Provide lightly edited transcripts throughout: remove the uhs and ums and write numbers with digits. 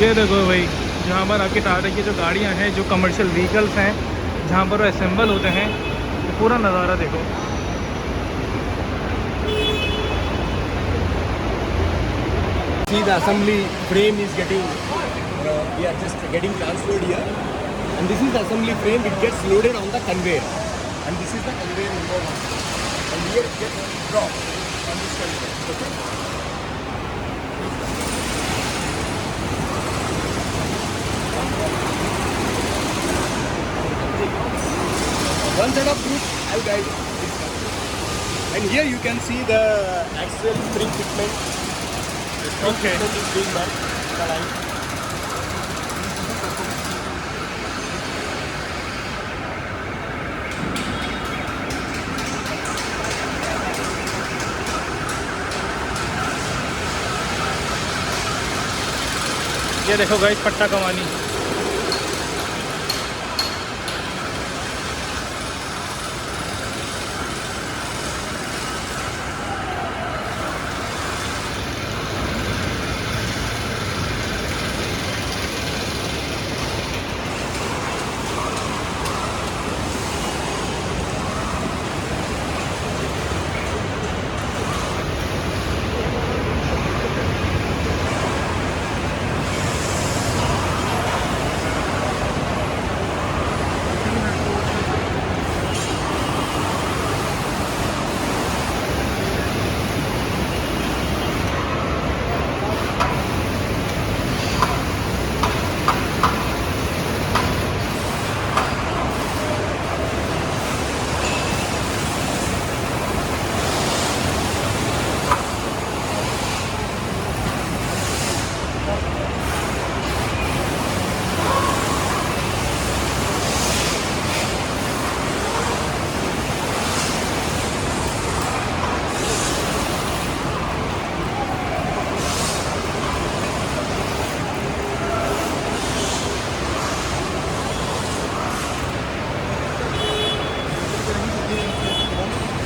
ये देखो भाई, जहाँ पर आपकी टाटा की जो गाड़ियाँ हैं, जो कमर्शियल व्हीकल्स हैं, जहाँ पर वो असेंबल होते हैं, तो पूरा नज़ारा देखो। See the assembly frame is getting, we are just getting transferred here, and this is the assembly frame. It gets loaded on the conveyor, and this is the conveyor number 1, and here it gets dropped on this conveyor. Okay. One set of group, I'll guide you. And here you can see the axle spring fitment. The spring Okay. fitment is being done. The line. ये देखो guys, पट्टा कमानी।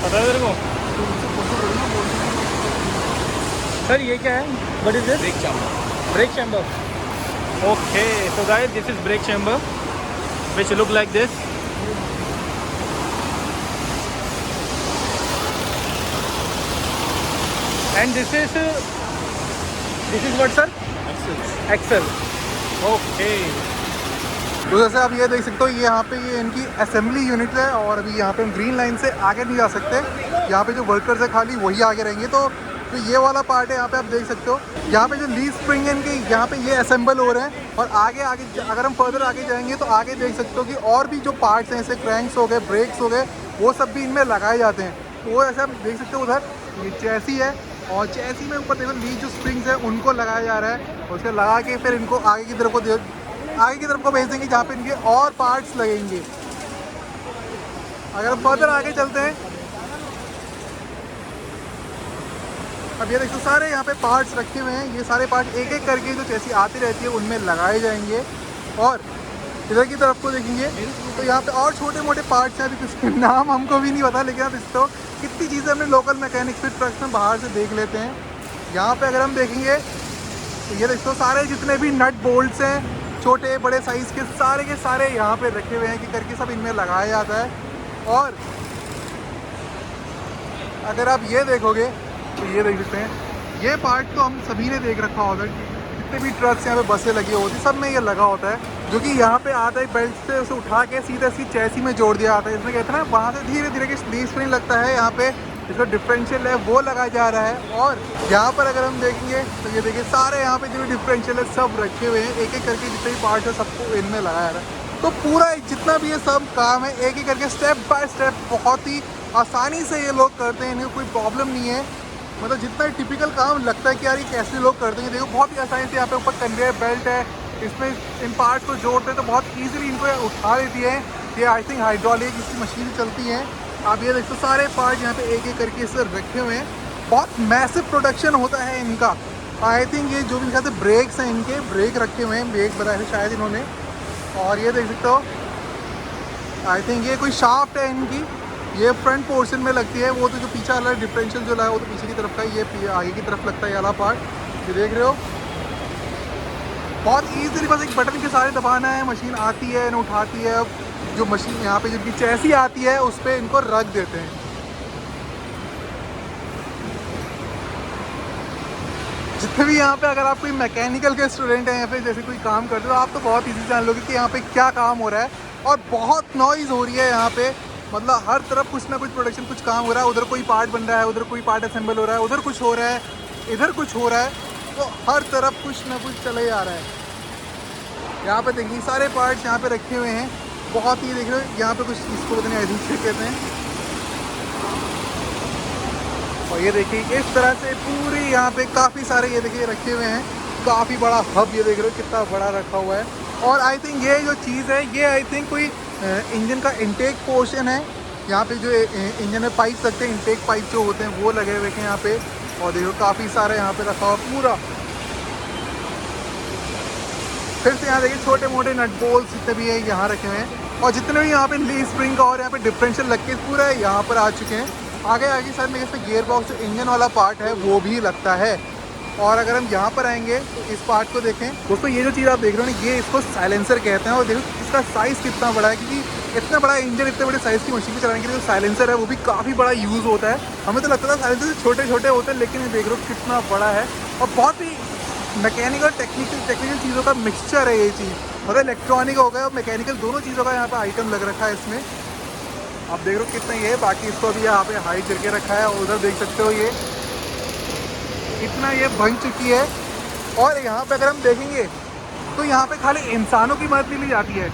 पता है तेरे को sir, ये क्या है? What is this? Brake chamber. Brake chamber. Okay, so guys, this is brake chamber which look like this. And this is what sir? Axle. Okay. तो जैसे आप ये देख सकते हो, ये यहाँ पे ये इनकी असेंबली यूनिट है, और अभी यहाँ पे हम ग्रीन लाइन से आगे नहीं जा सकते। यहाँ पे जो वर्कर्स है खाली वही आगे रहेंगे। तो ये वाला पार्ट है, यहाँ पे आप देख सकते हो, यहाँ पे जो लीड स्प्रिंग है इनके, यहाँ पे ये असेंबल हो रहे हैं। और आगे अगर हम फर्दर आगे जाएंगे तो आगे देख सकते हो कि और भी जो पार्ट्स हैं, जैसे क्रैंक्स हो गए, ब्रेक्स हो गए, वो सब भी इनमें लगाए जाते हैं। तो वो ऐसे आप देख सकते हो, उधर ये चैसी है, और चैसी में ऊपर देखो लीड जो स्प्रिंग्स है उनको लगाया जा रहा है। उसके लगा के फिर इनको आगे की तरफ को भेज देंगे, जहाँ पे इनके और पार्ट्स लगेंगे। अगर हम फर्दर आगे चलते हैं, अब ये देखो सारे यहाँ पे पार्ट्स रखे हुए हैं। ये सारे पार्ट एक एक करके जो चैसी आती रहती है उनमें लगाए जाएंगे। और इधर की तरफ को देखेंगे तो यहाँ पे और छोटे मोटे पार्ट्स हैं, अभी किसके नाम हमको भी नहीं पता, लेकिन आप इसको कितनी चीज़ें अपने लोकल मैकेनिक फिट ट्रक्स में बाहर से देख लेते हैं। यहाँ पे अगर हम देखेंगे तो ये देखो सारे जितने भी नट बोल्ट्स हैं, छोटे बड़े साइज़ के सारे यहाँ पे रखे हुए हैं कि करके सब इनमें लगाया जाता है। और अगर आप ये देखोगे तो ये देख सकते हैं, ये पार्ट तो हम सभी ने देख रखा होगा, जितने भी ट्रक्स यहाँ पे बसें लगी होती सब में ये लगा होता है, जो कि यहाँ पे आता है बेल्ट से उसे उठा के सीधा चैसी में जोड़ दिया जाता है। इसमें कहते हैं ना, वहाँ से धीरे धीरे की लीड स्प्रिंग लगता है, यहाँ पे इसका डिफरेंशियल है वो लगाया जा रहा है। और यहाँ पर अगर हम देखेंगे तो ये देखिए सारे यहाँ पे जो भी डिफरेंशियल है सब रखे हुए हैं, एक एक करके जितने भी पार्ट है सबको इनमें लगाया जा रहा है। तो पूरा जितना भी ये सब काम है एक एक करके स्टेप बाय स्टेप बहुत ही आसानी से ये लोग करते हैं, इन्हें कोई प्रॉब्लम नहीं है। मतलब जितना टिपिकल काम लगता है कि यार ये कैसे लोग करते हैं, देखो बहुत ही आसानी से यहाँ पे ऊपर कन्वेयर बेल्ट है, इसमें इन पार्ट्स को जोड़ते हैं तो बहुत ईजिली इनको उठा लेती है। ये आई थिंक हाइड्रोलिक इसकी मशीन चलती है। आप ये देखो सारे पार्ट यहाँ पे एक एक करके इसे रखे हुए हैं। बहुत मैसिव प्रोडक्शन होता है इनका। आई थिंक ये जो भी कहते हैं ब्रेक्स हैं, इनके ब्रेक रखे हुए हैं, ब्रेक बनाए हैं शायद इन्होंने। और ये देख सकते हो, आई थिंक ये कोई शाफ्ट है इनकी, ये फ्रंट पोर्शन में लगती है। वो तो जो पीछे वाला डिफरेंशियल जो लगा वो तो पीछे की तरफ का, ये आगे की तरफ लगता है ये वाला पार्ट, ये देख रहे हो। बहुत ईजीली बस एक बटन के सारे दबाना है, मशीन आती है ना उठाती है। अब जो मशीन यहाँ पे जिनकी चैसी आती है उस पर इनको रख देते हैं। जितने भी यहाँ पे अगर आप कोई मैकेनिकल के स्टूडेंट हैं या फिर जैसे कोई काम करते हो तो आप तो बहुत ईजी जान लोगे कि यहाँ पे क्या काम हो रहा है। और बहुत नॉइज़ हो रही है यहाँ पे, मतलब हर तरफ कुछ ना कुछ प्रोडक्शन, कुछ काम हो रहा है। उधर कोई पार्ट बन रहा है, उधर कोई पार्ट असेंबल हो रहा है, उधर कुछ हो रहा है, इधर कुछ हो रहा है, तो हर तरफ कुछ ना कुछ चले आ रहा है। यहाँ पे देखिए सारे पार्ट्स यहाँ पे रखे हुए हैं, बहुत ही देख रहे हो। यहाँ पे कुछ इसको पता नहीं एजेंसी कहते हैं। और ये देखिए इस तरह से पूरी यहाँ पे काफ़ी सारे ये देखिए रखे हुए हैं। काफ़ी बड़ा हब ये देख रहे हो कितना बड़ा रखा हुआ है। और आई थिंक ये जो चीज़ है ये आई थिंक कोई इंजन का इनटेक पोर्शन है। यहाँ पे जो इंजन में पाइप लगते हैं, इनटेक पाइप जो होते हैं वो लगे हुए हैं यहाँ पे। और देखो काफ़ी सारे यहाँ पे रखा हुआ पूरा। फिर से यहाँ देखिए छोटे मोटे नट बोल्ट जितने भी है यहाँ रखे हुए हैं। और जितने भी यहाँ पे ली स्प्रिंग का और यहाँ पे डिफरेंशियल लग के पूरा यहाँ पर आ चुके हैं। आगे सर में इसमें गियर बॉक्स जो इंजन वाला पार्ट है वो भी लगता है। और अगर हम यहाँ पर आएंगे इस पार्ट को देखें दोस्तों, ये जो चीज़ आप देख रहे हो ना ये इसको साइलेंसर कहते हैं। और देखो इसका साइज़ कितना बड़ा है, क्योंकि इतना बड़ा इंजन इतने बड़े साइज़ की मशीन को चलाने के लिए जो साइलेंसर है वो भी काफ़ी बड़ा यूज़ होता है। हमें तो लगता था साइलेंसर छोटे छोटे होते हैं, लेकिन ये देख रहे हो कितना बड़ा है। और बहुत ही मैकेनिकल टेक्निकल चीज़ों का मिक्सचर है ये चीज़, मतलब इलेक्ट्रॉनिक हो गया और मैकेनिकल दोनों चीज़ों का यहाँ पर आइटम लग रखा है इसमें। आप देख रहे हो कितना ये है। बाकी इसको भी यहाँ पे हाइट करके रखा है। और उधर देख सकते हो ये इतना ये बन चुकी है। और यहाँ पे अगर हम देखेंगे तो यहाँ पे खाली इंसानों की मदद नहीं ली जाती है,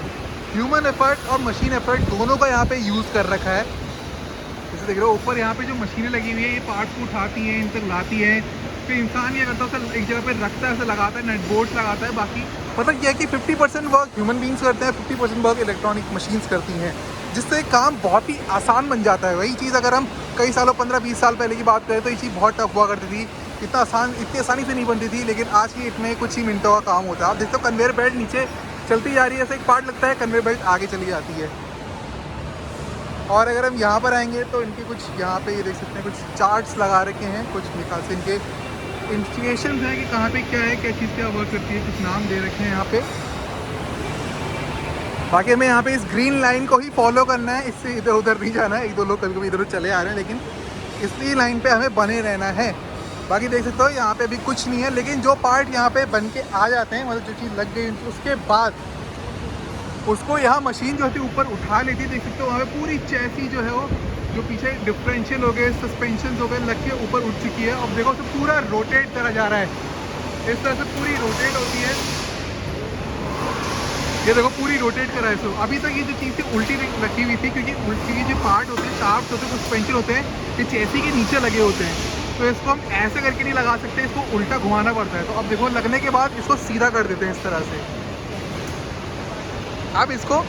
ह्यूमन एफर्ट और मशीन एफर्ट दोनों का यहाँ पे यूज़ कर रखा है। जैसे देख रहे हो ऊपर यहाँ पे जो मशीनें लगी हुई है ये पार्ट्स को उठाती हैं, इन तक लाती हैं। फिर इंसान ये करता है उसे एक जगह पे रखता है, उसे लगाता है, नट बोल्ट लगाता है। बाकी मतलब ये है कि 50% वर्क ह्यूमन बींग्स करते हैं, 50% वर्क इलेक्ट्रॉनिक मशीन्स करती हैं, जिससे काम बहुत ही आसान बन जाता है। वही चीज़ अगर हम कई सालों 15-20 साल पहले की बात करें तो ये चीज़ बहुत टफ हुआ करती थी, इतनी आसानी से नहीं बनती थी। लेकिन आज की इतने कुछ ही मिनटों का काम होता है। आप देखते हो कन्वेयर बेल्ट नीचे चलती जा रही है, ऐसे एक पार्ट लगता है, कन्वेयर बेल्ट आगे चली जाती है। और अगर हम यहाँ पर आएंगे तो इनके कुछ यहाँ पे ये देख सकते हैं कुछ चार्ट्स लगा रखे हैं, कुछ निकाल से इनके इंडिकेशन है कि कहाँ पे क्या है, क्या चीज़ क्या वर्क करती है, कुछ नाम दे रखे हैं यहाँ पे। बाकी हमें यहाँ पे इस ग्रीन लाइन को ही फॉलो करना है, इससे इधर उधर नहीं जाना है। एक दो लोग कभी कभी इधर चले आ रहे हैं, लेकिन इसी लाइन पे हमें बने रहना है। बाकी देख सकते हो यहाँ पे भी कुछ नहीं है, लेकिन जो पार्ट यहाँ पे बन के आ जाते हैं, मतलब जो चीज़ लग गई उसके बाद उसको यहाँ मशीन जो होती है ऊपर उठा लेती है। देख सकते हो वहाँ पे पूरी चैसी जो है वो जो पीछे डिफरेंशियल हो गए, सस्पेंशन हो गए, लग के ऊपर उठ चुकी है। अब देखो उसे पूरा रोटेट करा जा रहा है, इस तरह से पूरी रोटेट होती है। ये देखो पूरी रोटेट करा है इसको। अभी तक ये जो चीज़ थी उल्टी रखी हुई थी, क्योंकि उल्टी जो पार्ट होते हैं, शाफ्ट होते हैं, सस्पेंशन होते हैं, ये चैसी के नीचे लगे होते हैं। तो इसको हम ऐसे करके नहीं लगा सकते, इसको उल्टा घुमाना पड़ता है। तो अब देखो लगने के बाद इसको सीधा कर देते हैं इस तरह से। अब इसको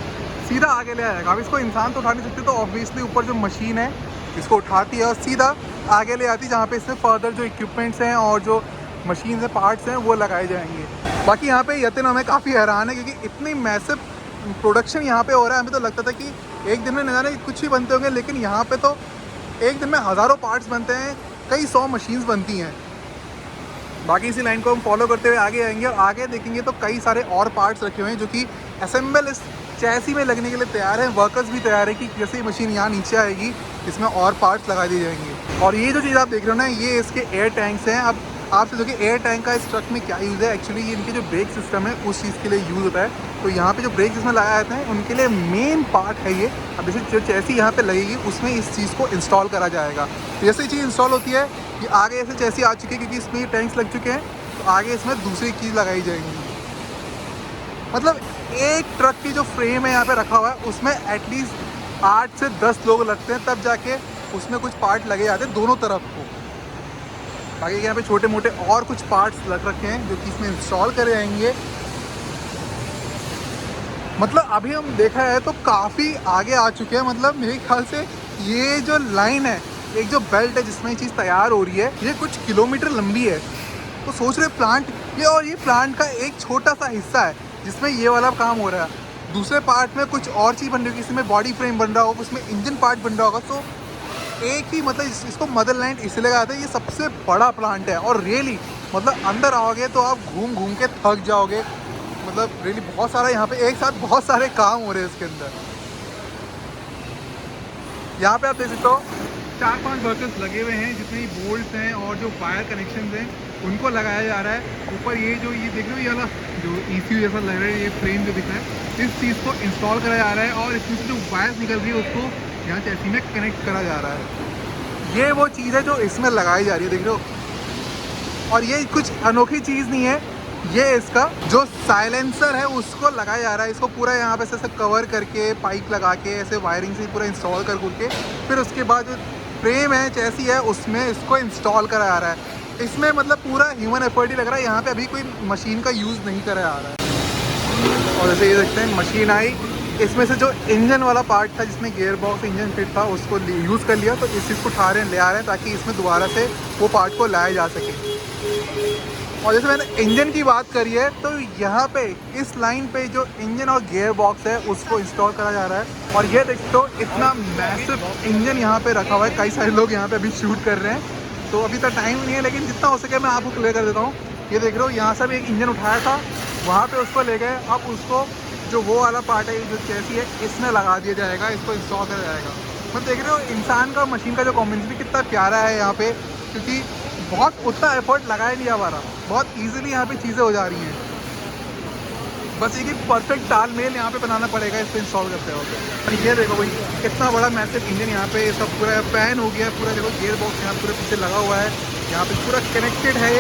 सीधा आगे ले आएगा। अब इसको इंसान तो उठा नहीं सकते, तो ऑब्वियसली ऊपर जो मशीन है इसको उठाती है और सीधा आगे ले आती है, जहाँ पे इसमें फर्दर जो इक्विपमेंट्स हैं और जो मशीन से पार्ट्स हैं वो लगाए जाएंगे। बाकी यहाँ पे यतिन हमें काफ़ी हैरान है, क्योंकि इतनी मैसिव प्रोडक्शन यहाँ पे हो रहा है। हमें तो लगता था कि एक दिन में न जाने कुछ ही बनते होंगे, लेकिन यहाँ पे तो एक दिन में हज़ारों पार्ट्स बनते हैं, कई 100 मशीन्स बनती हैं। बाकी इसी लाइन को हम फॉलो करते हुए आगे आएंगे और आगे देखेंगे तो कई सारे और पार्ट्स रखे हुए हैं जो कि असेंबल इस चैसी में लगने के लिए तैयार हैं। वर्कर्स भी तैयार है कि जैसे ही मशीन यहाँ नीचे आएगी इसमें और पार्ट्स लगा दिए जाएंगे। और ये जो चीज़ आप देख रहे हो ना, ये इसके एयर टैंक्स हैं। अब आपसे देखिए एयर टैंक का इस ट्रक में क्या यूज़ है। एक्चुअली ये इनके जो ब्रेक सिस्टम है उस चीज़ के लिए यूज़ होता है। तो यहाँ पे जो ब्रेक इसमें लगाए जाते हैं उनके लिए मेन पार्ट है ये। अब जैसे जो चैसी यहाँ पे लगेगी उसमें इस चीज़ को इंस्टॉल करा जाएगा। तो जैसे ये चीज़ इंस्टॉल होती है कि आगे ऐसे चैसी आ चुकी है, क्योंकि इसमें टैंक्स लग चुके हैं, तो आगे इसमें दूसरी चीज़ लगाई जाएंगी। मतलब एक ट्रक की जो फ्रेम है यहाँ पे रखा हुआ है उसमें एटलीस्ट 8 से 10 लोग लगते हैं, तब जाके उसमें कुछ पार्ट लगे जाते हैं दोनों तरफ को। बाकी यहाँ पे छोटे मोटे और कुछ पार्ट्स लग रखे हैं जो कि इसमें इंस्टॉल करे जाएंगे। मतलब अभी हम देखा है तो काफ़ी आगे आ चुके हैं। मतलब मेरे ख्याल से ये जो लाइन है, एक जो बेल्ट है जिसमें ये चीज़ तैयार हो रही है, ये कुछ किलोमीटर लंबी है। तो सोच रहे प्लांट ये, और ये प्लांट का एक छोटा सा हिस्सा है जिसमें ये वाला काम हो रहा है। दूसरे पार्ट में कुछ और चीज़ बन रही होगी, इसमें बॉडी फ्रेम बन रहा होगा, उसमें इंजन पार्ट बन रहा होगा। तो एक ही मतलब इसको मदरलैंड इसलिए लगाते हैं, ये सबसे बड़ा प्लांट है। और रियली मतलब अंदर आओगे तो आप घूम घूम के थक जाओगे। मतलब रियली बहुत सारा यहाँ पे एक साथ बहुत सारे काम हो रहे हैं इसके अंदर। यहाँ पे आप देख सकते हो 4-5 वर्कर्स लगे हुए हैं, जितने भी बोल्ट्स हैं और जो वायर कनेक्शन हैं उनको लगाया जा रहा है। ऊपर ये जो ये देख रहे हो ये वाला जो ECU जैसा लग रहा है, ये फ्रेम जो दिख रहा है, इस चीज़ को इंस्टॉल करा जा रहा है और इसमें से जो वायर निकल रही है उसको यहाँ चैसी में कनेक्ट करा जा रहा है। ये वो चीज़ है जो इसमें लगाई जा रही है, देख रहे हो। और ये कुछ अनोखी चीज़ नहीं है, ये इसका जो साइलेंसर है उसको लगाया जा रहा है। इसको पूरा यहाँ पे ऐसे कवर करके पाइप लगा के ऐसे वायरिंग से पूरा इंस्टॉल कर के फिर उसके बाद जो फ्रेम है चैसी है उसमें इसको इंस्टॉल करा जा रहा है। इसमें मतलब पूरा ह्यूमन एफर्ट ही लग रहा है, यहाँ पे अभी कोई मशीन का यूज़ नहीं करा जा रहा है। और जैसे ये देखते हैं मशीन आई, इसमें से जो इंजन वाला पार्ट था जिसमें गियर बॉक्स इंजन फिट था उसको यूज़ कर लिया, तो इस चीज़ को उठा रहे हैं ले आ रहे हैं ताकि इसमें दोबारा से वो पार्ट को लाया जा सके। और जैसे मैंने इंजन की बात करी है तो यहाँ पे इस लाइन पे जो इंजन और गियर बॉक्स है उसको इंस्टॉल करा जा रहा है। और ये देखते हो इतना मैसिव इंजन यहाँ पे रखा हुआ है, कई सारे लोग यहाँ पे अभी शूट कर रहे हैं, तो अभी तक टाइम नहीं है लेकिन जितना हो सके मैं आपको क्लियर कर देता हूँ। ये देख रहे हो यहाँ से भी एक इंजन उठाया था, वहाँ पे उसको ले गए, अब उसको जो वो वाला पार्ट है जो चैसी है इसमें लगा दिया जाएगा, इसको इंस्टॉल करा जाएगा। मतलब देख रहे हो इंसान का मशीन का जो कॉम्बिनेशन भी कितना प्यारा है यहाँ पे, क्योंकि बहुत उतना एफर्ट लगाया नहीं जा पा रहा, बहुत ईजिली यहाँ पे चीज़ें हो जा रही हैं। बस एक परफेक्ट तालमेल यहाँ पे बनाना पड़ेगा इसको इंस्टॉल करते हो। और ये देखो भाई कितना बड़ा मैसिव इंजन यहाँ पे सब पूरा फैन हो गया, पूरा देखो गियर बॉक्स यहाँ पूरे पीछे लगा हुआ है, यहाँ पे पूरा कनेक्टेड है।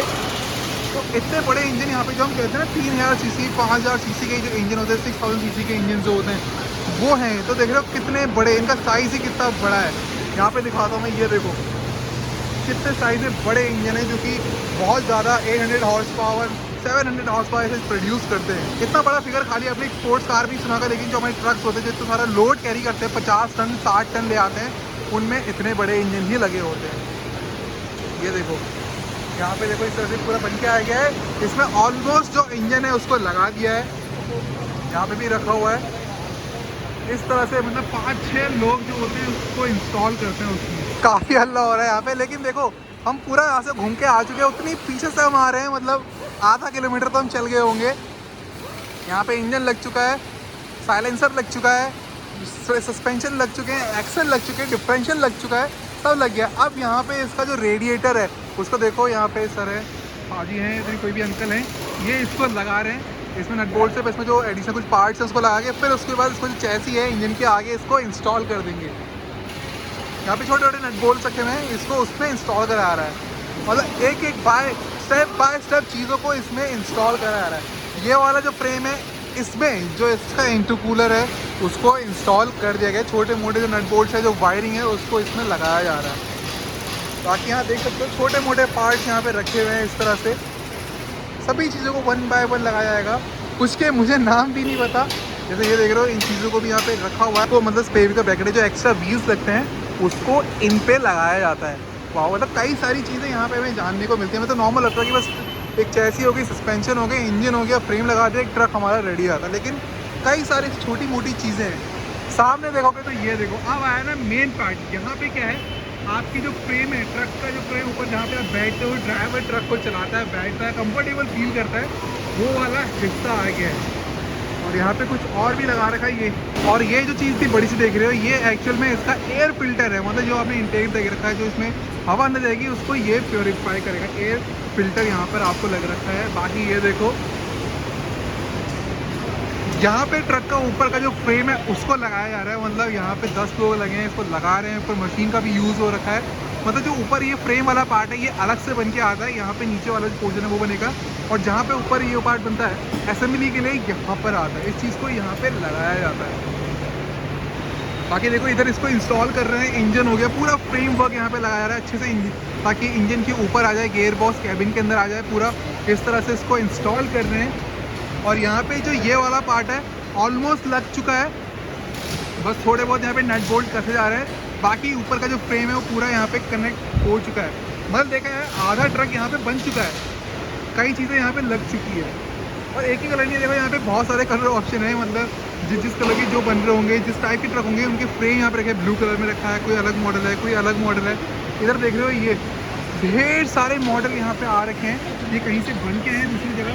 तो इतने बड़े इंजन यहाँ पे जो हम कहते हैं ना 3000 सीसी 5000 सीसी के जो इंजन होते हैं, 6000 सीसी के इंजन जो होते हैं वो हैं। तो देख रहे हो कितने बड़े, इनका साइज़ ही कितना बड़ा है। यहाँ पे दिखाता हूँ मैं, ये देखो कितने साइज़ में बड़े इंजन है जो कि बहुत ज़्यादा 800 हॉर्स पावर 700 हॉर्स पावर से प्रोड्यूस करते हैं। इतना बड़ा फिगर खाली अपनी स्पोर्ट्स कार भी सुना कर, लेकिन जो हमारे ट्रक्स होते हैं जो इतना सारा लोड कैरी करते हैं 50 टन 60 टन ले आते हैं, उनमें इतने बड़े इंजन ही लगे होते हैं। ये देखो यहाँ पे देखो इस तरह से पूरा बन के आ गया है। इसमें ऑलमोस्ट जो इंजन है उसको लगा दिया है, यहाँ पे भी रखा हुआ है। इस तरह से मतलब 5-6 लोग जो होते हैं उसको इंस्टॉल करते हैं उसमें। काफ़ी हल्ला हो रहा है यहाँ पे, लेकिन देखो हम पूरा यहाँ से घूम के आ चुके हैं, उतनी पीछे से हम आ रहे हैं, मतलब आधा किलोमीटर तो हम चल गए होंगे। यहाँ पे इंजन लग चुका है, साइलेंसर लग चुका है, सस्पेंशन लग चुके हैं, एक्सल लग चुके हैं, डिफरेंशियल लग चुका है, सब लग गया। अब यहाँ पे इसका जो रेडिएटर है उसको देखो, यहाँ पे सर है, हाजी हैं, इधर कोई भी अंकल हैं, ये इसको लगा रहे हैं। इसमें नट बोल्ट से इसमें जो एडिशनल कुछ पार्ट्स हैं उसको लगा के फिर उसके बाद इसको जो चैसी है इंजन के आगे इसको इंस्टॉल कर देंगे। यहाँ पे छोटे छोटे नट बोल्ट रखे हुए हैं, इसको उसमें इंस्टॉल करा रहा है। मतलब एक एक बाय स्टेप चीज़ों को इसमें इंस्टॉल करा जा रहा है। ये वाला जो फ्रेम है इसमें जो इसका इंटरकूलर है उसको इंस्टॉल कर दिया गया। छोटे मोटे जो नट बोल्ट है जो वायरिंग है उसको इसमें लगाया जा रहा है। बाकी यहाँ देख सकते हो छोटे मोटे पार्ट्स यहाँ पे रखे हुए हैं। इस तरह से सभी चीज़ों को 1 बाय 1 लगाया जाएगा। कुछ के मुझे नाम भी नहीं पता, जैसे ये देख रहे हो इन चीज़ों को भी यहाँ पे रखा हुआ है। तो मतलब स्पेयर का ब्रैकेट जो एक्स्ट्रा व्हील्स लगते हैं उसको इन पे लगाया जाता है। वाह, मतलब कई सारी चीज़ें यहाँ पे हमें जानने को मिलती है। मैं तो नॉर्मल लगता है कि बस एक चैसी हो गई, सस्पेंशन हो गई, इंजन हो गया, फ्रेम लगा दिया, एक ट्रक हमारा रेडी आता है। लेकिन कई सारी छोटी मोटी चीज़ें हैं। सामने देखोगे तो ये देखो, अब आया ना मेन पार्ट। यहाँ पे क्या है, आपकी जो फ्रेम है, ट्रक का जो फ्रेम ऊपर जहाँ पे आप बैठते हो, ड्राइवर ट्रक को चलाता है, बैठता है, कंफर्टेबल फील करता है, वो वाला हिस्सा आ गया है। और यहाँ पे कुछ और भी लगा रखा है ये। और ये जो चीज़ थी बड़ी सी देख रहे हो, ये एक्चुअल में इसका एयर फिल्टर है। मतलब जो आपने इंटेक देख रखा है, जो इसमें हवा अंदर जाएगी उसको ये प्योरीफाई करेगा। एयर फिल्टर यहाँ पर आपको लग रखा है। बाकी ये देखो यहाँ पे ट्रक का ऊपर का जो फ्रेम है उसको लगाया जा रहा है। मतलब यहाँ पे 10 लोग लगे हैं, इसको लगा रहे हैं। ऊपर मशीन का भी यूज़ हो रखा है। मतलब जो ऊपर ये फ्रेम वाला पार्ट है ये अलग से बन के आता है। यहाँ पे नीचे वाला जो पोर्शन है वो बनेगा, और जहाँ पे ऊपर ये पार्ट बनता है असेंबली के लिए यहाँ पर आता है। इस चीज़ को यहाँ पे लगाया जाता है। बाकी देखो इधर इसको इंस्टॉल कर रहे हैं। इंजन हो गया, पूरा फ्रेम वर्क यहाँ पे लगाया रहा है अच्छे से इंजन, ताकि इंजन के ऊपर आ जाए, गेयर बॉक्स कैबिन के अंदर आ जाए पूरा। इस तरह से इसको इंस्टॉल कर रहे हैं। और यहाँ पे जो ये वाला पार्ट है ऑलमोस्ट लग चुका है, बस थोड़े बहुत यहाँ पे नट बोल्ट कसे जा रहे हैं। बाकी ऊपर का जो फ्रेम है वो पूरा यहाँ पे कनेक्ट हो चुका है। मतलब देखा जाए आधा ट्रक यहाँ पे बन चुका है, कई चीज़ें यहाँ पे लग चुकी है। और एक ही कलर नहीं, देखो यहाँ पे बहुत सारे कलर ऑप्शन है। मतलब जिस कलर की जो बन रहे होंगे, जिस टाइप के ट्रक होंगे, उनके फ्रेम यहाँ पे रखे, ब्लू कलर में रखा है, कोई अलग मॉडल है, कोई अलग मॉडल है। इधर देख रहे हो ये ढेर सारे मॉडल यहाँ पे आ रखे हैं। ये कहीं से बन के हैं दूसरी जगह,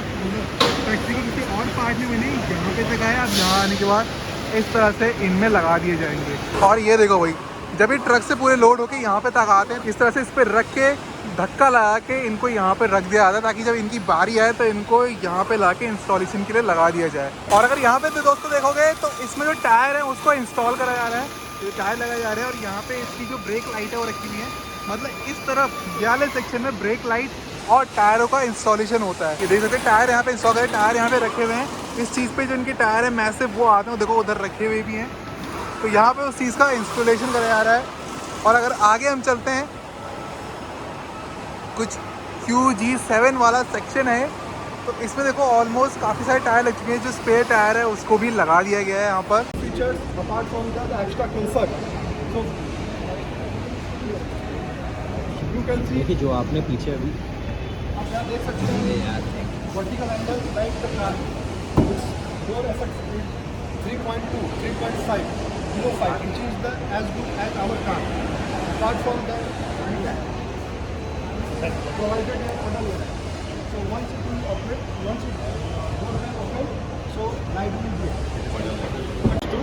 फैक्ट्री के किसी और पार्ट में बने, यहाँ पे तक आए। अब यहाँ आने के बाद इस तरह से इनमें लगा दिए जाएंगे। और ये देखो भाई, जब ये ट्रक से पूरे लोड होके यहाँ पे तक आते हैं, इस तरह से इस पर रख के धक्का लगा के इनको यहाँ पे रख दिया जाता है, ताकि जब इनकी बारी आए तो इनको यहाँ पे ला के इंस्टॉलेशन के लिए लगा दिया जाए। और अगर यहाँ पे तो दोस्तों देखोगे तो इसमें जो टायर है उसको इंस्टॉल करा जा रहा है, ये टायर लगाए जा रहे हैं। और यहाँ पे इसकी जो ब्रेक लाइट है वो रखी हुई है, मतलब इस तरफ वाले सेक्शन में ब्रेक लाइट और टायरों का इंस्टॉलेशन होता है। ये देख सकते हैं टायर यहाँ पे इंस्टॉल है, टायर यहाँ पे रखे हुए हैं। इस चीज़ पे जो इनके टायर है मैसिव वो आते हैं, देखो उधर रखे हुए भी हैं। तो यहाँ पे उस चीज़ का इंस्टॉलेशन कराया जा रहा है। और अगर आगे हम चलते हैं, कुछ QG7 वाला सेक्शन है, तो इसमें देखो ऑलमोस्ट काफ़ी सारे टायर लग चुके हैं। जो स्पेयर टायर है उसको भी लगा दिया गया है यहाँ पर। Features apart from the extra comfort. So you can see देखिए जो आपने पीछे अभी आप यहाँ देख सकते हैं vertical angle like the car door effect 3.2 3.5 05 which is the as good as our car. Apart from that provided here model है. So once it will operate, once it door will open, so light will be to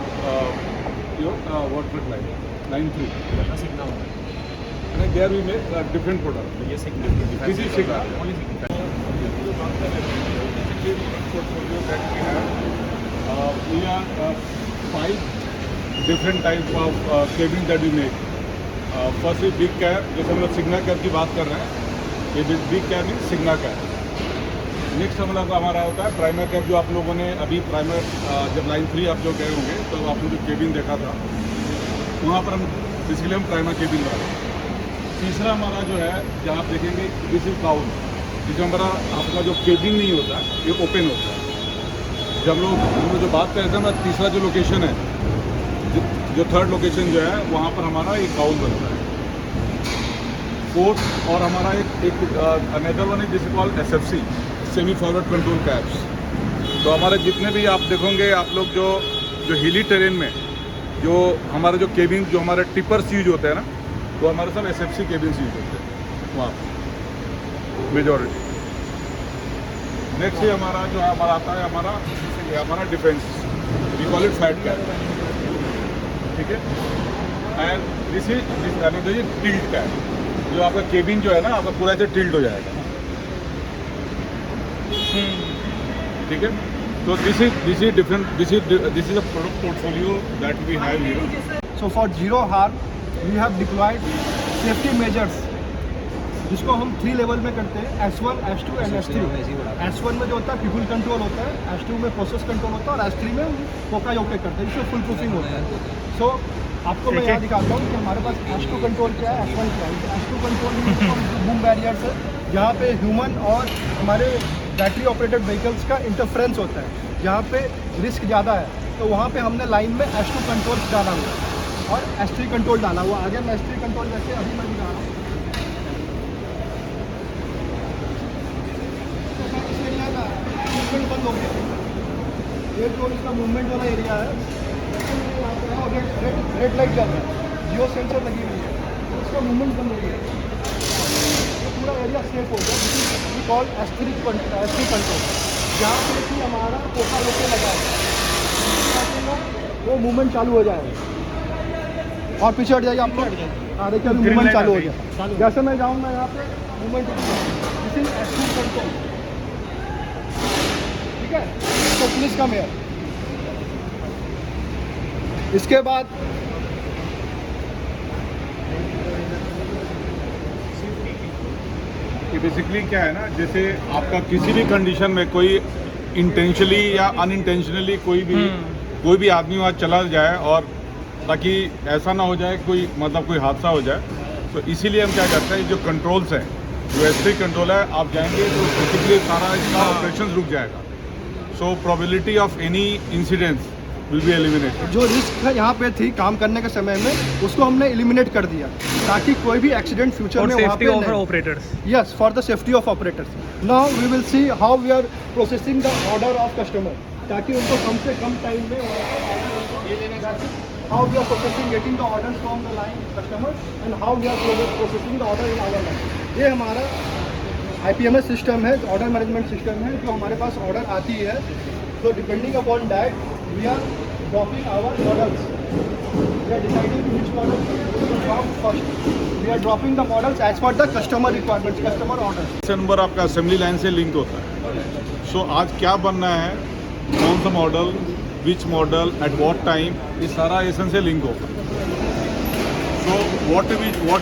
your water line 9-3 and there we make different product. This is Sigma. Portfolio that we have, we are 5 different type of cabins that we make. First is big cab, जैसे हम लोग sigma cab की बात कर रहे हैं, ये big cab mean sigma cab. Next हम लोग हमारा होता है प्राइमर कैब, जो आप लोगों ने अभी प्राइमर जब लाइन 3 आप जो गए होंगे तो आपने जो केबिन देखा था वहाँ पर हम बेसिकली हम प्राइमर केबिन लगा रहे हैं। तीसरा हमारा जो है जहाँ आप देखेंगे दिस इज काउल, जिसमें हमारा आपका जो केबिन नहीं होता ये ओपन होता है। जब हम लोग जो बात कर रहे थे हमारा तीसरा जो लोकेशन है, जो थर्ड लोकेशन जो है वहाँ पर हमारा एक काउल बनता है। फोर्थ और हमारा एक another one is this called SFC, semi forward control cabs. तो हमारे जितने भी आप देखोगे आप लोग जो हिली टेरेन में जो हमारे जो केबिन जो हमारे टिपर्स यूज होते हैं ना, तो हमारे सब SFC केबिन यूज होते हैं वहाँ पर मेजॉरिटी। नेक्स्ट ही हमारा जो हमारा आता है हमारा defence, we call it fat cab, ठीक है। And this is tilt cab, जो आपका केबिन जो है ना आपका पूरा ऐसे टिल्ट हो जाएगा, ठीक है। तो this is different, this is a product portfolio that we have here. So for zero harm, we have deployed safety measures, जिसको हम 3 लेवल में करते हैं, S1, S2 and S3। S1 में जो होता है पीपल कंट्रोल होता है, S2 में प्रोसेस कंट्रोल होता है और S3 में पोका योके करते हैं, इसमें फुल प्रूफिंग होता है। सो आपको मैं यहाँ दिखाता हूँ कि हमारे पास S2 कंट्रोल क्या है, S1 क्या है। S2 कंट्रोल में बूम बैरियर्स है, जहाँ पे ह्यूमन और हमारे बैटरी ऑपरेटेड व्हीकल्स का इंटरफ्रेंस होता है, जहाँ पे रिस्क ज़्यादा है। तो वहाँ पे हमने लाइन में S2 कंट्रोल डाला हुआ है और S3 कंट्रोल डाला हुआ। आगे मैं S3 कंट्रोल जैसे अभी मैं दिखा रहा हूँ, मूवमेंट बंद हो गया। ये जो इसका मूवमेंट वाला एरिया है, रेड लाइट जल रहा है, जियो सेंसर लगी हुई है, तो इसका मूवमेंट बंद हो गया, तो पूरा एरिया सेफ हो गया। This is called S3 control, जहाँ पे कि हमारा पोका लोके लगा है, वो मूवमेंट चालू हो जाएगा। और पीछे हट जाइए आप लोग, हाँ देखिए अभी मूवमेंट चालू हो गया। जैसे मैं जाऊँगा यहाँ पे movement, this is S3 control, ठीक है। तो प्लीज कम हियर। इसके बाद कि बेसिकली क्या है ना, जैसे आपका किसी भी कंडीशन में कोई इंटेंशनली या अनइंटेंशनली कोई भी आदमी वहाँ चला जाए, और ताकि ऐसा ना हो जाए कोई मतलब कोई हादसा हो जाए, तो इसीलिए हम क्या करते हैं, जो कंट्रोल्स हैं, जो S3 कंट्रोल है, आप जाएंगे तो बेसिकली सारा इसका ऑपरेशन रुक जाएगा। So probability of any incidents will be eliminated. जो रिस्क यहाँ पे थी काम करने के समय में, उसको हमने एलिमिनेट कर दिया, ताकि कोई भी एक्सीडेंट फ्यूचर में वहाँ पे नहीं। Operators, yes, for the safety of operators. Now we will see how we are processing the order of customer, ताकि उनको कम से कम टाइम में how we are processing getting the order from the line customer and how we are processing the order in our line. ये हमारा IPMS system है, order management system है, जो हमारे पास ऑर्डर आती है तो depending upon that we are dropping our models, we are deciding which model to drop first, we are dropping the models as per the customer requirements, customer order. Number आपका assembly line से link होता है। So आज क्या बनना है, कौन सा model, which model, at what time, ये सारा एसन से लिंक होगा। So what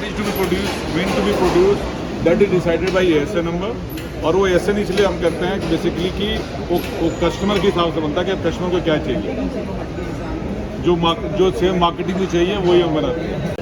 is to be produce, when to be produce, that is decided by ASN number. और वो एएसएन इसलिए हम करते हैं बेसिकली कि वो कस्टमर के हिसाब से बनता है कि अब कस्टमर को क्या चाहिए, जो सेम मार्केटिंग में चाहिए वही हम बनाते हैं।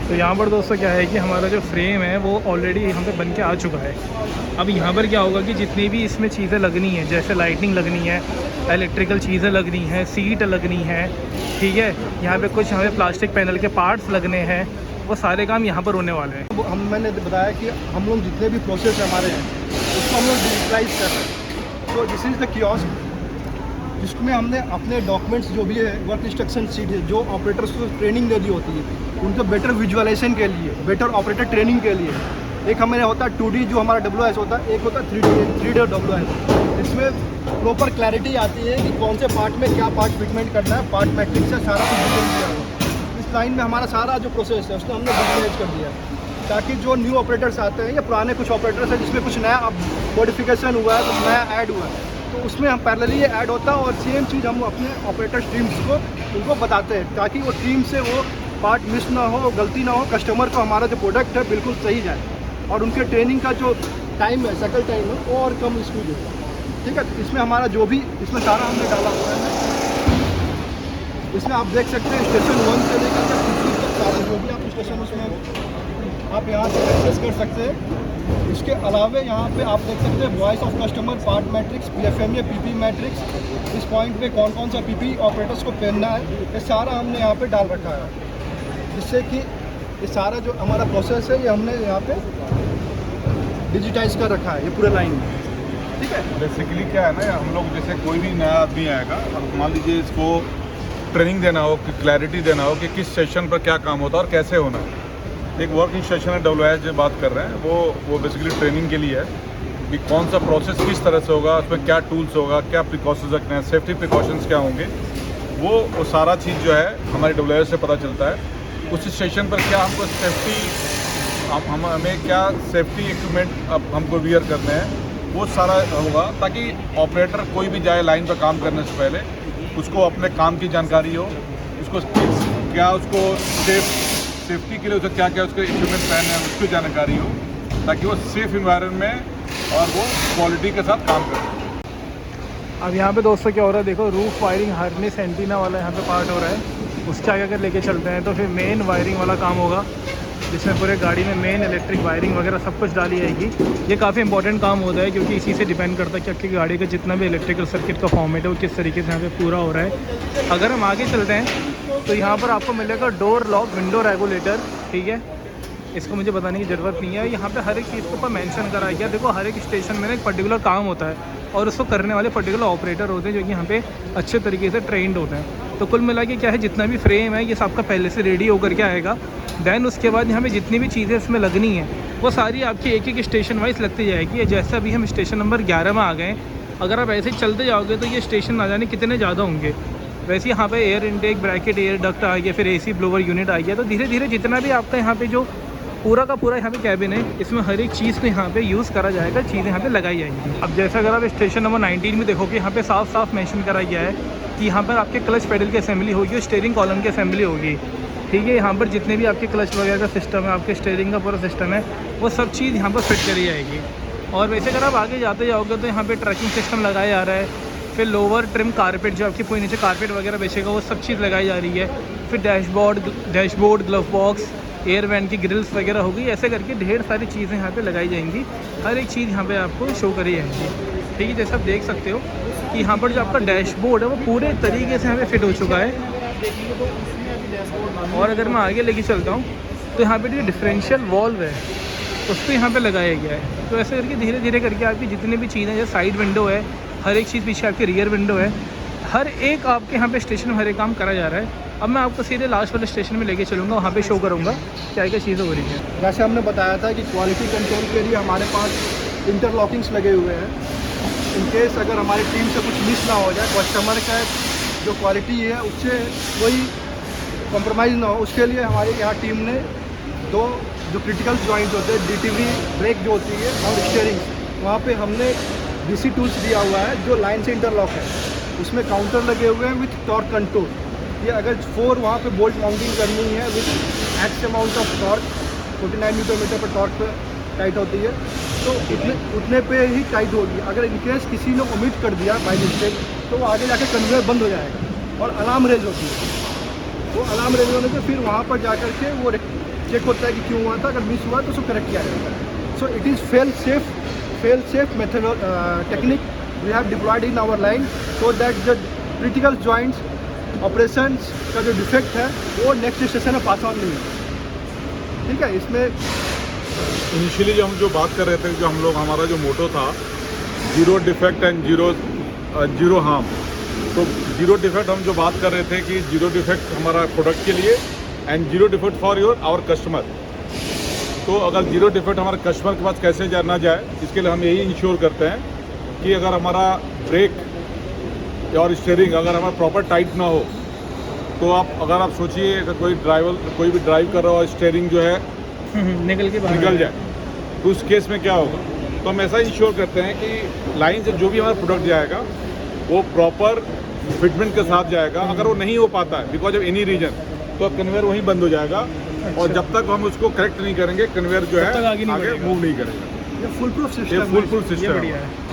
तो यहाँ पर दोस्तों क्या है कि हमारा जो फ्रेम है वो ऑलरेडी यहाँ पे बन के आ चुका है। अब यहाँ पर क्या होगा कि जितनी भी इसमें चीज़ें लगनी है, जैसे लाइटनिंग लगनी है, इलेक्ट्रिकल चीज़ें लगनी है, सीट लगनी है, ठीक है, यहाँ पे कुछ हमें प्लास्टिक पैनल के पार्ट्स लगने हैं, वो सारे काम यहाँ पर होने वाले हैं। मैंने बताया कि हम लोग जितने भी प्रोसेस हमारे हैं उसको हम लोग डिजिटलाइज कर रहे हैं। तो दिस इज़ द कियोस्क जिसमें हमने अपने डॉक्यूमेंट्स जो भी है, वर्क इंस्ट्रक्शन शीट है, जो ऑपरेटर्स को ट्रेनिंग दे दी होती है उनको बेटर विजुअलाइजेशन के लिए, बेटर ऑपरेटर ट्रेनिंग के लिए, एक हमारे होता है 2D जो हमारा WIS होता है, एक होता है 3D WIS। इसमें प्रॉपर क्लैरिटी आती है कि कौन से पार्ट में क्या पार्ट फिटमेंट करना है, पार्ट मैट्रिक्स से सारा कुछ डिटेल दिया हुआ। इस लाइन में हमारा सारा जो प्रोसेस है उसको हमने डिजिटलाइज कर दिया है ताकि जो न्यू ऑपरेटर्स आते हैं या पुराने कुछ ऑपरेटर्स हैं जिसमें कुछ नया मॉडिफिकेशन हुआ है, कुछ नया ऐड हुआ है, तो उसमें हम पैरेलली ये ऐड होता है और सेम चीज़ हम अपने ऑपरेटर टीम्स को उनको बताते हैं ताकि वो टीम से वो पार्ट मिस ना हो, गलती ना हो, कस्टमर को हमारा जो प्रोडक्ट है बिल्कुल सही जाए और उनके ट्रेनिंग का जो टाइम है, साइकिल टाइम है, वो और कम स्पीड है। ठीक है, इसमें हमारा जो भी इसमें सारा हमने डाला हुआ है। इसमें आप देख सकते हैं स्टेशन 1 से लेकर के 50 तक सारे जो भी आप स्टेशन उसमें आप यहाँ से एक्सेस कर सकते हैं। इसके अलावा यहाँ पे आप देख सकते हैं voice of customer, part matrix, PFM या PP मैट्रिक्स, इस पॉइंट पे कौन कौन सा PP ऑपरेटर्स को पहनना है, ये सारा हमने यहाँ पे डाल रखा है, जिससे कि ये सारा जो हमारा प्रोसेस है ये हमने यहाँ पे डिजिटाइज कर रखा है ये पूरे लाइन में। ठीक है, बेसिकली क्या है ना, हम लोग जैसे कोई भी नया आदमी आएगा और मान लीजिए इसको ट्रेनिंग देना हो, क्लैरिटी देना हो कि किस सेशन पर क्या काम होता है और कैसे होना है। एक वर्किंग सेशन है WIS जो बात कर रहे हैं वो बेसिकली ट्रेनिंग के लिए है कि कौन सा प्रोसेस किस तरह से होगा, उसमें क्या टूल्स होगा, क्या प्रिकॉशंस रखने हैं, सेफ्टी प्रिकॉशंस क्या होंगे, वो सारा चीज़ जो है हमारे WIS से पता चलता है। उस स्टेशन पर क्या हमको सेफ्टी हमें क्या सेफ्टी इक्विपमेंट हमको वियर करने हैं, वो सारा होगा ताकि ऑपरेटर कोई भी जाए लाइन पर काम करने से पहले उसको अपने काम की जानकारी हो, उसको क्या उसको सेफ्टी के लिए उसको क्या क्या उसके इक्विपमेंट पहनने हैं उसकी जानकारी हो, ताकि वो सेफ इन्वायरमेंट में और वो क्वालिटी के साथ काम करे। अब यहाँ पे दोस्तों क्या हो रहा है, देखो रूफ वायरिंग हार्नेस एंटीना वाला यहाँ पे पार्ट हो रहा है। उसके आगे अगर लेके चलते हैं तो फिर मेन वायरिंग वाला काम होगा, जिसमें पूरे गाड़ी में मेन इलेक्ट्रिक वायरिंग वगैरह सब कुछ डाली जाएगी। ये काफ़ी इंपॉर्टेंट काम होता है क्योंकि इसी से डिपेंड करता है कि आपकी गाड़ी का जितना भी इलेक्ट्रिकल सर्किट का फॉर्मेट है वो किस तरीके से यहाँ पे पूरा हो रहा है। अगर हम आगे चलते हैं तो यहाँ पर आपको मिलेगा डोर लॉक विंडो रेगुलेटर। ठीक है, इसको मुझे बताने की ज़रूरत नहीं है, यहाँ पे हर एक चीज़ के ऊपर मेंशन करा गया। देखो हर एक स्टेशन में ना एक पर्टिकुलर काम होता है और उसको करने वाले पर्टिकुलर ऑपरेटर होते हैं जो कि यहाँ पे अच्छे तरीके से ट्रेंड होते हैं। तो कुल मिला के क्या है, जितना भी फ्रेम है ये सबका पहले से रेडी होकर के आएगा। देन उसके बाद यहाँ पे जितनी भी चीज़ें इसमें लगनी है वो सारी आपकी एक एक स्टेशन वाइज लगती जाएगी। जैसे अभी हम स्टेशन नंबर 11 में आ गए, अगर आप ऐसे चलते जाओगे तो ये स्टेशन ना जाने कितने ज़्यादा होंगे। वैसे यहाँ पे air intake, bracket, air duct आ गया, फिर AC ब्लोवर यूनिट आ गया। तो धीरे धीरे जितना भी आपका यहाँ पे जो पूरा का पूरा यहाँ पे कैबिन है, इसमें हर एक चीज़ को यहाँ पे यूज़ करा जाएगा, चीज़ें यहाँ पे लगाई जाएंगी। अब जैसे अगर आप स्टेशन नंबर 19 में देखोगे, यहाँ पे साफ साफ मेंशन करा गया है कि यहाँ पर आपके क्लच पेडल की असेंबली होगी और स्टीयरिंग कॉलम की असेंबली होगी। ठीक है, यहाँ पर जितने भी आपके क्लच वगैरह का सिस्टम है, आपके स्टीयरिंग का पूरा सिस्टम है, वो सब चीज़ यहाँ पर फिट करी जाएगी। और वैसे अगर आप आगे जाते जाओगे तो यहाँ पर ट्रैकिंग सिस्टम लगाया जा रहा है, फिर लोअर ट्रिम कारपेट जो आपके पूरे नीचे कारपेट वगैरह बेचेगा वो सब चीज़ लगाई जा रही है। फिर dashboard, glove box, air vent की ग्रिल्स वगैरह होगी। ऐसे करके ढेर सारी चीज़ें यहाँ पे लगाई जाएंगी, हर एक चीज़ यहाँ पे आपको शो करी जाएंगी। ठीक है, जैसे आप देख सकते हो कि यहाँ पर जो आपका डैशबोर्ड है वो पूरे तरीके से यहाँ पे फिट हो चुका है। आप देखेंगे तो उसमें अभी डैशबोर्ड और अगर मैं आगे लेके चलता हूँ तो यहाँ पे जो डिफरेंशियल वॉल्व है उसको यहाँ पे लगाया गया है। तो ऐसे करके धीरे धीरे करके आपकी जितनी भी चीज़ें, जैसे साइड विंडो है, हर एक चीज़ पीछे आपकी रियर विंडो है, हर एक आपके यहाँ पे स्टेशन में हर एक काम करा जा रहा है। अब मैं आपको सीधे लास्ट वाले स्टेशन में लेके चलूँगा, वहाँ पे शो करूँगा क्या क्या चीज़ें हो रही हैं। जैसे हमने बताया था कि क्वालिटी कंट्रोल के लिए हमारे पास इंटरलॉकिंग्स लगे हुए हैं। इन केस अगर हमारी टीम से कुछ मिस ना हो जाए, कस्टमर का जो क्वालिटी है उससे कोई कॉम्प्रोमाइज़ ना हो, उसके लिए हमारे यहाँ टीम ने दो जो क्रिटिकल जॉइंट होते हैं, DTV ब्रेक जो होती है और स्टीयरिंग, वहाँ पे हमने DC टूल्स दिया हुआ है जो लाइन से इंटरलॉक है। उसमें काउंटर लगे हुए हैं विथ टॉर्क कंट्रोल। ये अगर 4 वहाँ पे बोल्ट माउंटिंग करनी है with X amount of torque, 49 newton metre पर टॉर्क पे टाइट होती है, तो उतने पे ही टाइट होगी। अगर इनकेस किसी ने ओमिट कर दिया बाई मिस्टेक तो वो आगे जाकर कन्वेयर बंद हो जाएगा और अलार्म रेज होती है। वो अलार्म रेज होने से फिर वहाँ पर जाकर के वो चेक होता है कि क्यों हुआ था, अगर मिस हुआ तो उसको करेक्ट किया जाता है। So it is fail safe method technique we have deployed in our line so that the critical joints operations का जो डिफेक्ट है वो नेक्स्ट स्टेशन में पास ऑन नहीं है। ठीक है, इसमें इनिशियली जो हम बात कर रहे थे, जो हम लोग हमारा जो मोटो था, zero defect and zero harm. तो जीरो डिफेक्ट हम जो बात कर रहे थे कि जीरो डिफेक्ट हमारा प्रोडक्ट के लिए and zero defect for our customer. तो अगर जीरो डिफेक्ट हमारे कस्टमर के पास कैसे ना जाए, इसके लिए हम यही इंश्योर करते हैं कि अगर हमारा ब्रेक और स्टीयरिंग अगर हमारा प्रॉपर टाइट ना हो, तो अगर आप सोचिए अगर कोई भी ड्राइव कर रहा हो और स्टीयरिंग जो है निकल जाए तो उस केस में क्या होगा। तो हम ऐसा इंश्योर करते हैं कि लाइन से जो भी हमारा प्रोडक्ट जाएगा वो प्रॉपर फिटमेंट के साथ जाएगा। अगर वो नहीं हो पाता है बिकॉज ऑफ एनी रीजन, तो कन्वेयर वहीं बंद हो जाएगा। और जब तक हम उसको करेक्ट नहीं करेंगे, कन्वेयर जो है आगे मूव नहीं करेगा। ये फुल प्रूफ सिस्टम बढ़िया है।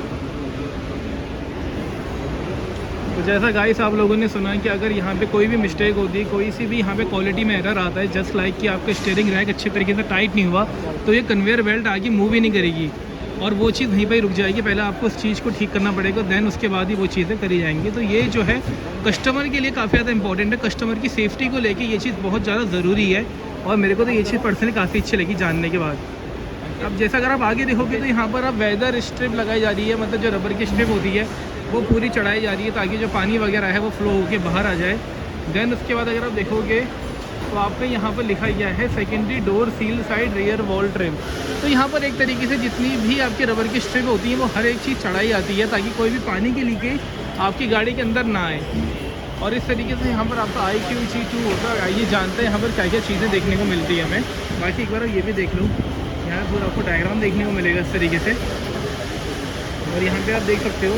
तो जैसा गाइस आप लोगों ने सुना कि अगर यहाँ पे कोई भी मिस्टेक होती है, कोई सी भी यहाँ पे क्वालिटी में एरर आता है, जस्ट लाइक कि आपका स्टीयरिंग रैक अच्छे तरीके से टाइट नहीं हुआ, तो ये कन्वेयर बेल्ट आगे मूव ही नहीं करेगी और वो चीज़ वहीं पर ही रुक जाएगी। पहले आपको उस चीज़ को ठीक करना पड़ेगा, देन उसके बाद ही वो चीज़ें करी जाएंगी। तो ये जो है कस्टमर के लिए काफ़ी ज़्यादा इंपॉर्टेंट है। कस्टमर की सेफ्टी को लेके ये चीज़ बहुत ज़्यादा ज़रूरी है और मेरे को तो ये चीज़ पर्सनली काफ़ी अच्छी लगी जानने के बाद। अब जैसा अगर आप आगे देखोगे तो यहाँ पर अब वेदर स्ट्रिप लगाई जा रही है, मतलब जो रबर की स्ट्रिप होती है वो पूरी चढ़ाई जा रही है ताकि जो पानी वगैरह है वो फ्लो होके बाहर आ जाए। देन उसके बाद अगर आप देखोगे तो आपको यहाँ पर लिखा गया है secondary door seal side rear wall trim. तो यहाँ पर एक तरीके से जितनी भी आपकी रबर की स्ट्रिप होती है वो हर एक चीज़ चढ़ाई जाती है ताकि कोई भी पानी की लीकेज आपकी गाड़ी के अंदर ना आए। और इस तरीके से यहाँ पर आपका IQC2 होता है। आइए जानते हैं यहाँ पर क्या क्या चीज़ें देखने को मिलती है हमें। बाकी एक बार ये भी देख लूँ, यहाँ पूरा आपको डायग्राम देखने को मिलेगा इस तरीके से। और यहाँ पे आप देख सकते हो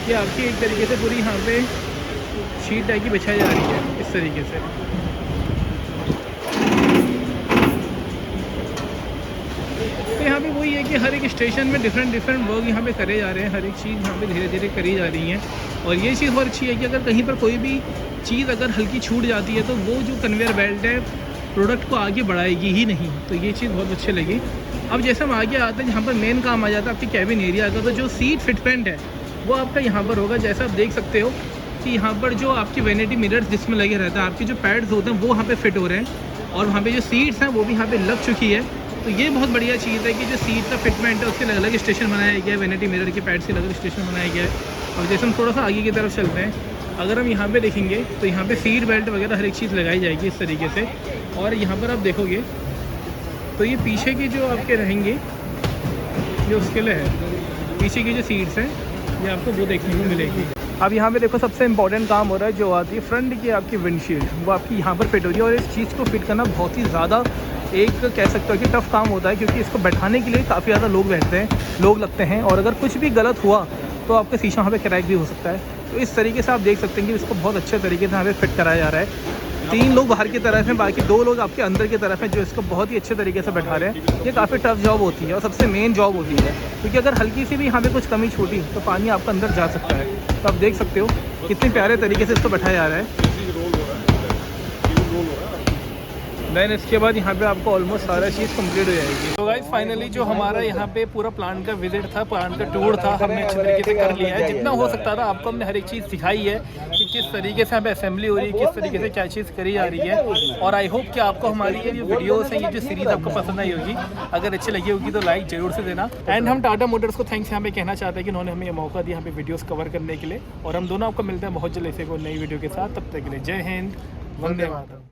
कि आपकी एक तरीके से पूरी यहाँ पे शीट टाइप की बिछाई जा रही है इस तरीके से। तो यहाँ पे वही है कि हर एक स्टेशन में डिफरेंट वर्क यहाँ पे करे जा रहे हैं, हर एक चीज़ यहाँ पे धीरे धीरे करी जा रही है। और ये चीज़ बहुत अच्छी है कि अगर कहीं पर कोई भी चीज़ अगर हल्की छूट जाती है तो वो जो कन्वेयर बेल्ट है प्रोडक्ट को आगे बढ़ाएगी ही नहीं। तो ये चीज़ बहुत अच्छी लगी। अब जैसे हम आगे आते हैं, यहाँ पर मेन काम आ जाता है आपके कैबिन एरिया का। तो जो सीट फिटमेंट है वो आपका यहाँ पर होगा। जैसा आप देख सकते हो कि यहाँ पर जो आपकी वैनिटी मिरर्स जिसमें लगे रहता है, आपके जो पैड्स होते हैं वो वहाँ पे फिट हो रहे हैं और वहाँ पे जो सीट्स हैं वो भी यहाँ पे लग चुकी है। तो ये बहुत बढ़िया चीज़ है कि जो सीट का फिटमेंट है उसके अलग अलग स्टेशन बनाया गया है, वैनिटी मिरर के पैड्स के अलग स्टेशन बनाया गया है। और जैसे हम थोड़ा सा आगे की तरफ चलते हैं, अगर हम यहाँ पे देखेंगे तो यहाँ पे सीट बेल्ट वगैरह हर एक चीज़ लगाई जाएगी इस तरीके से। और यहाँ पर आप देखोगे तो ये पीछे के जो आपके रहेंगे जो उसके लिए है, पीछे की जो सीट्स हैं ये आपको वो देखने को मिलेगी। अब यहाँ पे देखो सबसे इंपॉर्टेंट काम हो रहा है जो आती है फ्रंट की आपकी विंडशील्ड, वो आपकी यहाँ पर फिट हो रही है। और इस चीज़ को फिट करना बहुत ही ज़्यादा एक कह सकते हो कि टफ़ काम होता है, क्योंकि इसको बैठाने के लिए काफ़ी ज़्यादा लोग बैठते हैं, लोग लगते हैं। और अगर कुछ भी गलत हुआ तो आपका शीशा वहाँ पे क्रैक भी हो सकता है। तो इस तरीके से आप देख सकते हैं कि इसको बहुत अच्छे तरीके से यहाँ पे फिट कराया जा रहा है। 3 लोग बाहर की तरफ हैं, बाकी 2 लोग आपके अंदर की तरफ हैं जो इसको बहुत ही अच्छे तरीके से बैठा रहे हैं। ये काफ़ी टफ जॉब होती है और सबसे मेन जॉब होती है, क्योंकि अगर हल्की सी भी यहाँ पे कुछ कमी छूटी तो पानी आपका अंदर जा सकता है। तो आप देख सकते हो कितने प्यारे तरीके से इसको बैठाया जा रहा है। देन इसके बाद यहाँ पे आपको ऑलमोस्ट सारा चीज़ कंप्लीट हो जाएगी। तो गाइस फाइनली जो हमारा यहाँ पे पूरा प्लांट का विजिट था, प्लांट का टूर था, हमने अच्छे तरीके से कर लिया है। जितना हो सकता था आपको हमने हर एक चीज़ दिखाई है कि किस तरीके से यहाँ पे असेंबली हो रही है, किस तरीके से क्या चीज़ करी जा रही है। और आई होप कि आपको हमारी ये जो वीडियोस हैं, ये जो सीरीज़ आपको पसंद आई होगी। अगर अच्छी लगी होगी तो लाइक जरूर से देना। एंड हम टाटा मोटर्स को थैंक्स यहाँ पे कहना चाहते हैं कि उन्होंने हमें ये मौका दिया यहाँ पे वीडियोस कवर करने के लिए। और हम दोनों आपको मिलते हैं बहुत जल्द ऐसे कोई नई वीडियो के साथ। तब तक के लिए जय हिंद, वंदे मातरम।